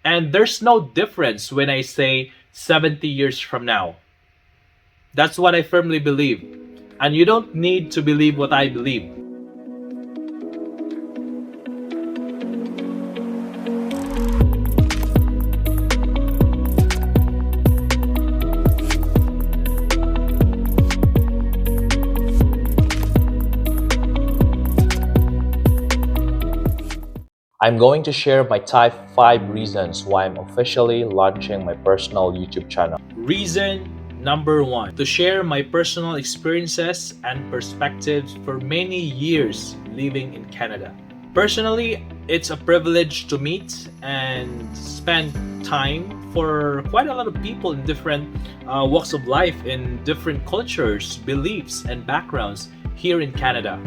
And there's no difference when I say 70 years from now. That's what I firmly believe. And you don't need to believe what I believe. I'm going to share my top 5 reasons why I'm officially launching my personal YouTube channel. Reason number 1, to share my personal experiences and perspectives for many years living in Canada. Personally, it's a privilege to meet and spend time for quite a lot of people in different walks of life, in different cultures, beliefs, and backgrounds here in Canada.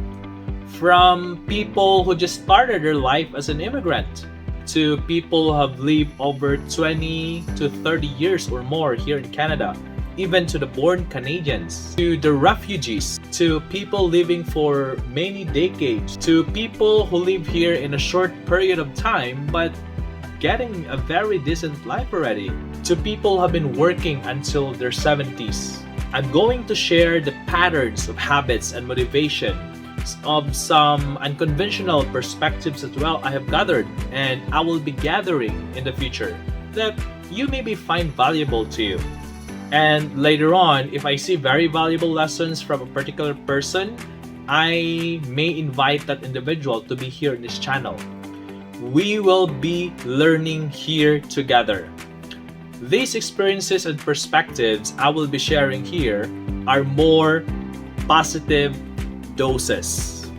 From people who just started their life as an immigrant to people who have lived over 20 to 30 years or more here in Canada, even to the born Canadians, to the refugees, to people living for many decades, to people who live here in a short period of time but getting a very decent life already, to people who have been working until their 70s. I'm going to share the patterns of habits and motivation of some unconventional perspectives as well I have gathered and I will be gathering in the future that you maybe find valuable to you. And later on, if I see very valuable lessons from a particular person, I may invite that individual to be here in this channel. We will be learning here together. These experiences and perspectives I will be sharing here are more positive doses.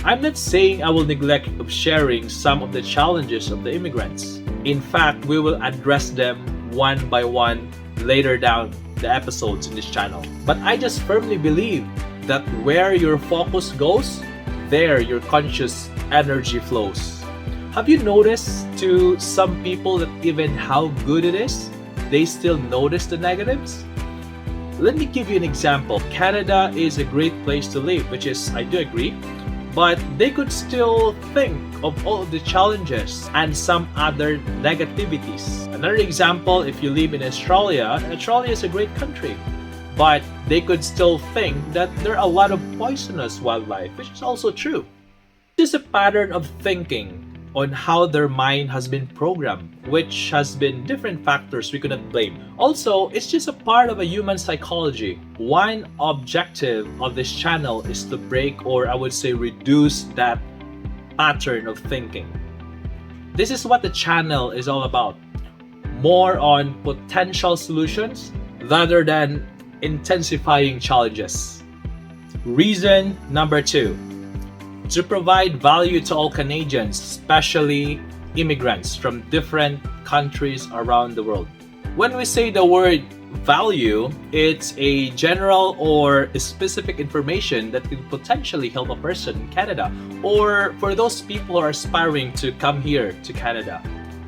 I'm not saying I will neglect of sharing some of the challenges of the immigrants. In fact, we will address them one by one later down the episodes in this channel. But I just firmly believe that where your focus goes, there your conscious energy flows. Have you noticed to some people that even how good it is, they still notice the negatives? Let me give you an example. Canada is a great place to live, which is, I do agree, but they could still think of all of the challenges and some other negativities. Another example, if you live in Australia is a great country, but they could still think that there are a lot of poisonous wildlife, which is also true. It is a pattern of thinking on how their mind has been programmed, which has been different factors we cannot blame. Also, it's just a part of a human psychology. One objective of this channel is to break, or I would say reduce, that pattern of thinking. This is what the channel is all about. More on potential solutions rather than intensifying challenges. Reason number 2, to provide value to all Canadians, especially immigrants from different countries around the world. When we say the word value, it's a general or specific information that could potentially help a person in Canada, or for those people who are aspiring to come here to Canada.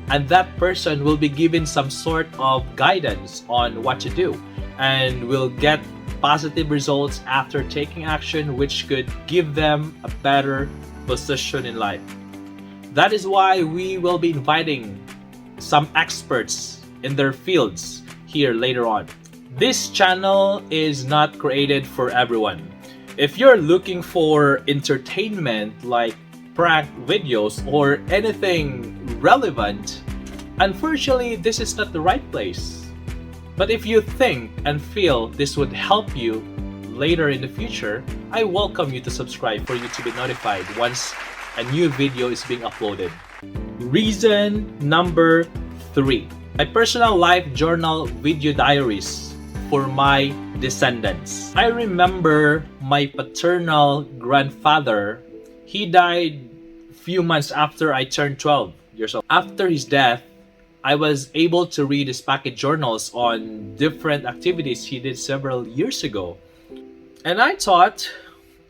And that person will be given some sort of guidance on what to do and will get positive results after taking action, which could give them a better position in life. That is why we will be inviting some experts in their fields here later on. This channel is not created for everyone. If you're looking for entertainment like prank videos or anything relevant, unfortunately, this is not the right place. But if you think and feel this would help you later in the future, I welcome you to subscribe for you to be notified once a new video is being uploaded. Reason number 3, my personal life journal video diaries for my descendants. I remember my paternal grandfather, he died a few months after I turned 12 years old. After his death, I was able to read his packet journals on different activities he did several years ago. And I thought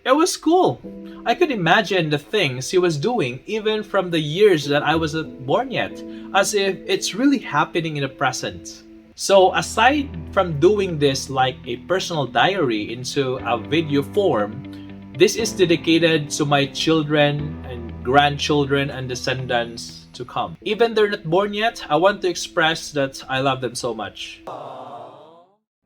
it was cool. I could imagine the things he was doing even from the years that I wasn't born yet, as if it's really happening in the present. So aside from doing this like a personal diary into a video form, this is dedicated to my children and grandchildren and descendants to come. Even they're not born yet, I want to express that I love them so much.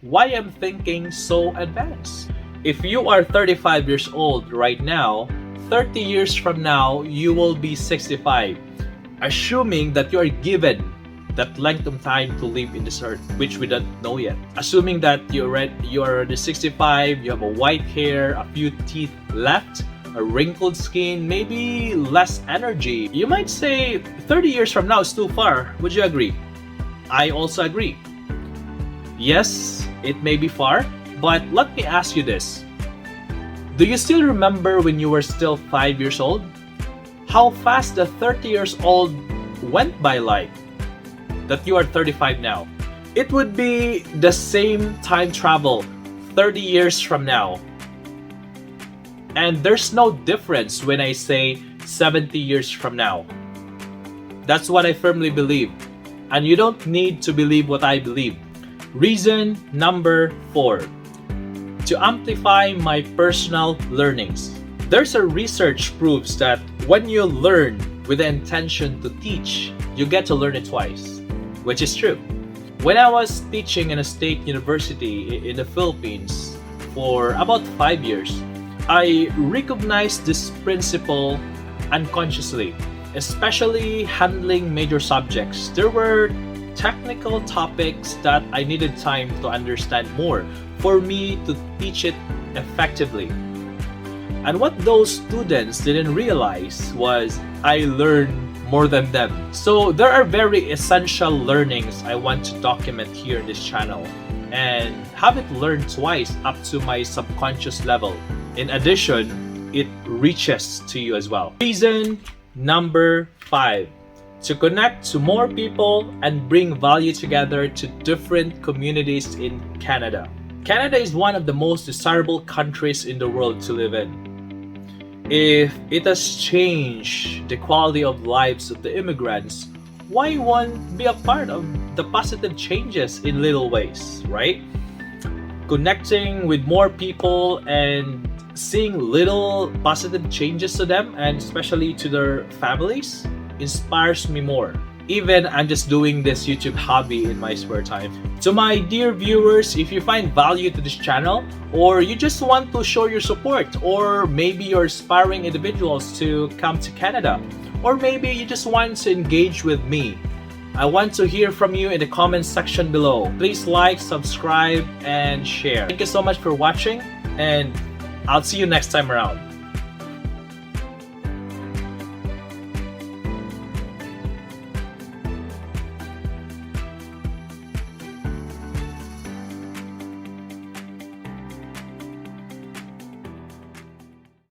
Why I'm thinking so advanced? If you are 35 years old right now, 30 years from now, you will be 65. Assuming that you are given that length of time to live in this earth, which we don't know yet. Assuming that you're already 65, you have a white hair, a few teeth left, a wrinkled skin, maybe less energy. You might say 30 years from now is too far. Would you agree? I also agree. Yes, it may be far, but let me ask you this. Do you still remember when you were still 5 years old? How fast the 30 years old went by like that you are 35 now? It would be the same time travel 30 years from now. And there's no difference when I say 70 years from now. That's what I firmly believe. And you don't need to believe what I believe. Reason number 4. To amplify my personal learnings. There's a research proves that when you learn with the intention to teach, you get to learn it twice, which is true. When I was teaching in a state university in the Philippines for about 5 years, I recognized this principle unconsciously, especially handling major subjects. There were technical topics that I needed time to understand more for me to teach it effectively. And what those students didn't realize was I learned more than them. So there are very essential learnings I want to document here in this channel and have it learned twice up to my subconscious level. In addition, it reaches to you as well. Reason number 5. To connect to more people and bring value together to different communities in Canada. Canada is one of the most desirable countries in the world to live in. If it has changed the quality of lives of the immigrants, why won't be a part of the positive changes in little ways, right? Connecting with more people and seeing little positive changes to them and especially to their families inspires me more. Even I'm just doing this YouTube hobby in my spare time. To my dear viewers, if you find value to this channel or you just want to show your support, or maybe you're aspiring individuals to come to Canada, or maybe you just want to engage with me, I want to hear from you in the comment section below. Please like, subscribe, and share. Thank you so much for watching, and I'll see you next time around.